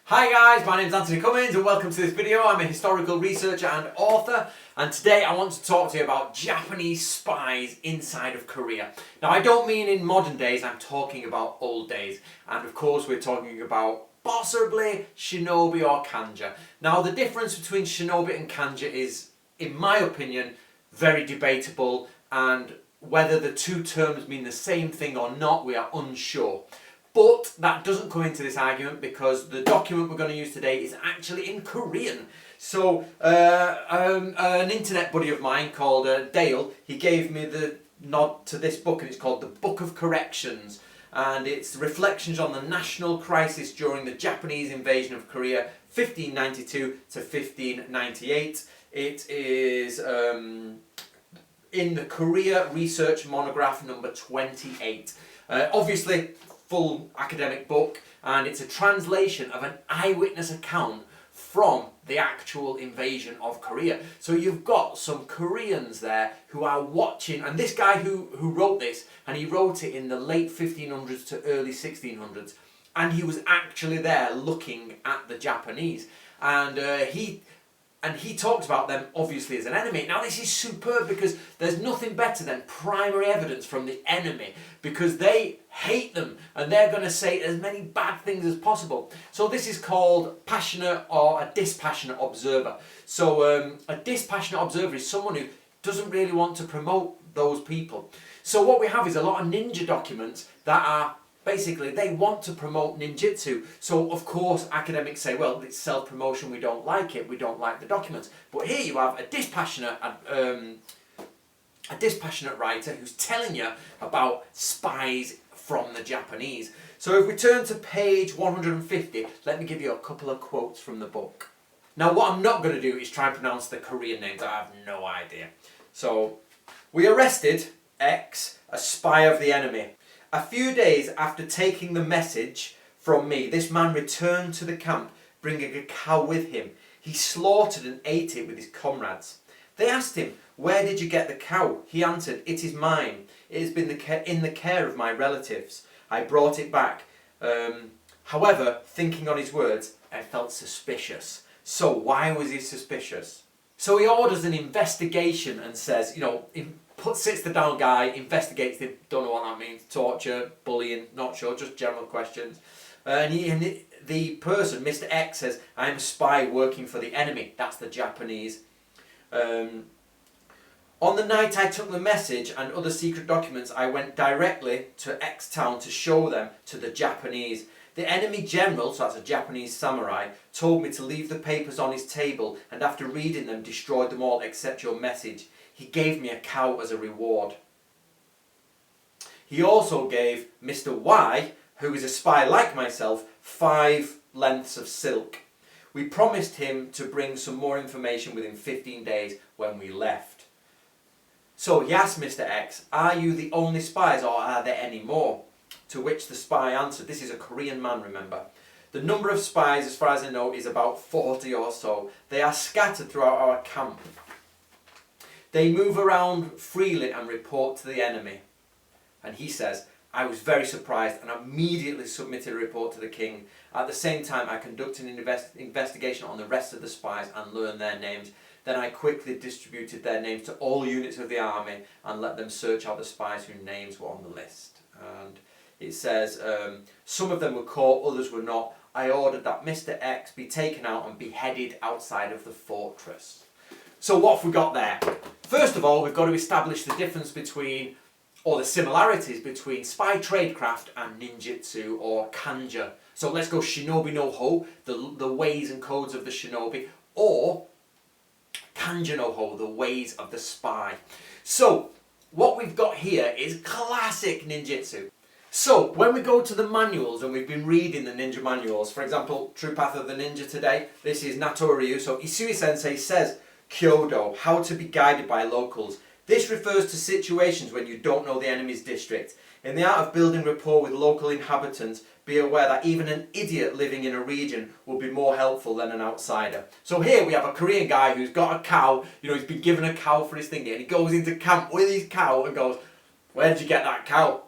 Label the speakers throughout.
Speaker 1: Hi guys, my name is Anthony Cummins and welcome to this video. I'm a historical researcher and author, and today I want to talk to you about Japanese spies inside of Korea. Now I don't mean in modern days, I'm talking about old days, and of course we're talking about possibly shinobi or kanja. Now the difference between shinobi and kanja is, in my opinion, very debatable, and whether the two terms mean the same thing or not, we are unsure. But that doesn't come into this argument because the document we're going to use today is actually in Korean. So an internet buddy of mine called Dale, he gave me the nod to this book, and it's called The Book of Corrections. And it's reflections on the national crisis during the Japanese invasion of Korea, 1592 to 1598. It is in the Korea Research Monograph number 28. Obviously, full academic book, and it's a translation of an eyewitness account from the actual invasion of Korea. So you've got some Koreans there who are watching, and this guy who wrote this, and he wrote it in the late 1500s to early 1600s, and he was actually there looking at the Japanese, and he talks about them obviously as an enemy. Now this is superb because there's nothing better than primary evidence from the enemy, because they hate them and they're going to say as many bad things as possible. So this is called passionate or a dispassionate observer. So a dispassionate observer is someone who doesn't really want to promote those people. So what we have is a lot of ninja documents that are basically, they want to promote ninjutsu. So of course academics say, well, it's self-promotion, we don't like it, we don't like the documents. But here you have a dispassionate writer who's telling you about spies from the Japanese. So if we turn to page 150, let me give you a couple of quotes from the book. Now what I'm not going to do is try and pronounce the Korean names, I have no idea. So, we arrested X, a spy of the enemy. A few days after taking the message from me, this man returned to the camp, bringing a cow with him. He slaughtered and ate it with his comrades. They asked him, "Where did you get the cow?" He answered, "It is mine. It has been in the care of my relatives. I brought it back." However, thinking on his words, I felt suspicious. So why was he suspicious? So he orders an investigation and says, sits the down guy, investigates him, don't know what that means, torture, bullying, not sure, just general questions. And the person, Mr. X, says, "I'm a spy working for the enemy." That's the Japanese. On the night I took the message and other secret documents, I went directly to X town to show them to the Japanese. The enemy general, so that's a Japanese samurai, told me to leave the papers on his table, and after reading them, destroyed them all except your message. He gave me a cow as a reward. He also gave Mr. Y, who is a spy like myself, 5 lengths of silk. We promised him to bring some more information within 15 days when we left. So he asked Mr. X, "Are you the only spies or are there any more?" To which the spy answered, this is a Korean man, remember, "The number of spies, as far as I know, is about 40 or so. They are scattered throughout our camp. They move around freely and report to the enemy." And he says, "I was very surprised and immediately submitted a report to the king. At the same time, I conducted an investigation on the rest of the spies and learned their names. Then I quickly distributed their names to all units of the army and let them search out the spies whose names were on the list." And it says, "Some of them were caught, others were not. I ordered that Mr. X be taken out and beheaded outside of the fortress." So what have we got there? First of all, we've got to establish the difference between, or the similarities between, spy tradecraft and ninjutsu or kanja. So let's go shinobi no ho, the ways and codes of the shinobi, or kanja no ho, the ways of the spy. So what we've got here is classic ninjutsu. So when we go to the manuals, and we've been reading the ninja manuals, for example, True Path of the Ninja today, this is Nato Ryu. So Isui Sensei says, "Kyodo, how to be guided by locals. This refers to situations when you don't know the enemy's district. In the art of building rapport with local inhabitants, be aware that even an idiot living in a region will be more helpful than an outsider." So here we have a Korean guy who's got a cow, he's been given a cow for his thingy, and he goes into camp with his cow and goes, "Where did you get that cow?"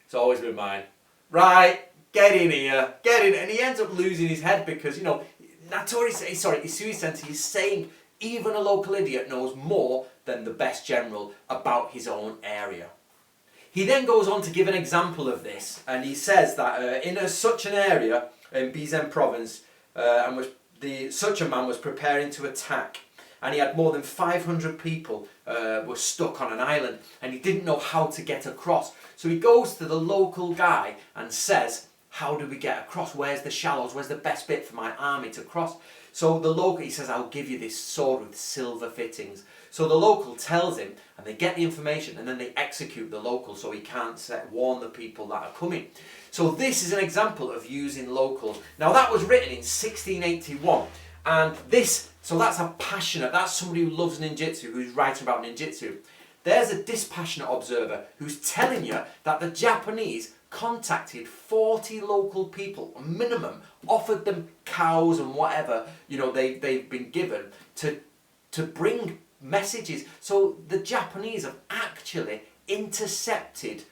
Speaker 1: It's always been mine." "Right, get in here, get in. And he ends up losing his head because, you know, Isui Sensei is saying even a local idiot knows more than the best general about his own area. He then goes on to give an example of this, and he says that in such an area in Bizen province, such a man was preparing to attack, and he had more than 500 people were stuck on an island, and he didn't know how to get across. So he goes to the local guy and says, how do we get across? Where's the shallows? Where's the best bit for my army to cross? So the local, he says, I'll give you this sword with silver fittings. So the local tells him, and they get the information, and then they execute the local so he can't warn the people that are coming. So this is an example of using locals. Now that was written in 1681, and so that's that's somebody who loves ninjutsu, who's writing about ninjutsu. There's a dispassionate observer who's telling you that the Japanese contacted 40 local people, minimum, offered them cows and whatever, you know, they've been given to bring messages. So the Japanese have actually intercepted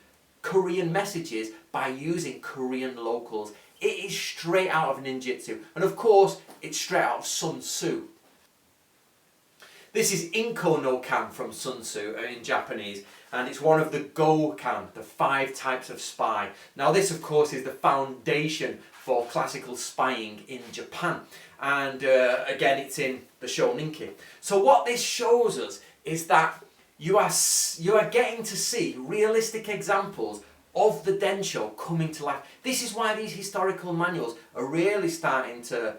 Speaker 1: Korean messages by using Korean locals. It is straight out of ninjutsu, and of course it's straight out of Sun Tzu. This is Inko no Kan from Sun Tzu in Japanese, and it's one of the Go-kan, the 5 types of spy. Now this of course is the foundation for classical spying in Japan, and again it's in the Shoninki. So what this shows us is that you are getting to see realistic examples of the Densho coming to life. This is why these historical manuals are really starting to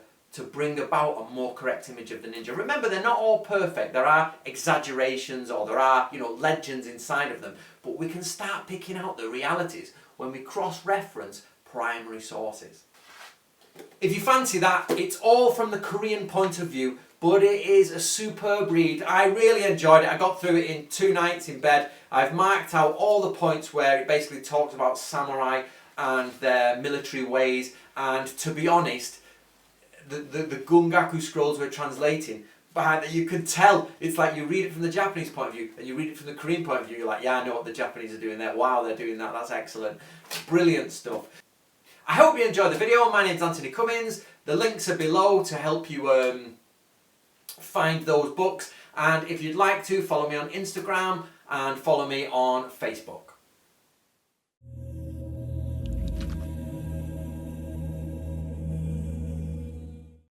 Speaker 1: bring about a more correct image of the ninja. Remember, they're not all perfect. There are exaggerations, or there are, you know, legends inside of them, but we can start picking out the realities when we cross-reference primary sources. If you fancy that, it's all from the Korean point of view, but it is a superb read. I really enjoyed it. I got through it in 2 nights in bed. I've marked out all the points where it basically talks about samurai and their military ways, and to be honest, the Gungaku scrolls we're translating, but you can tell, it's like you read it from the Japanese point of view and you read it from the Korean point of view, you're like, yeah, I know what the Japanese are doing there. Wow, they're doing that. That's excellent. Brilliant stuff. I hope you enjoyed the video. My name's Anthony Cummins. The links are below to help you find those books, and if you'd like to, follow me on Instagram and follow me on Facebook.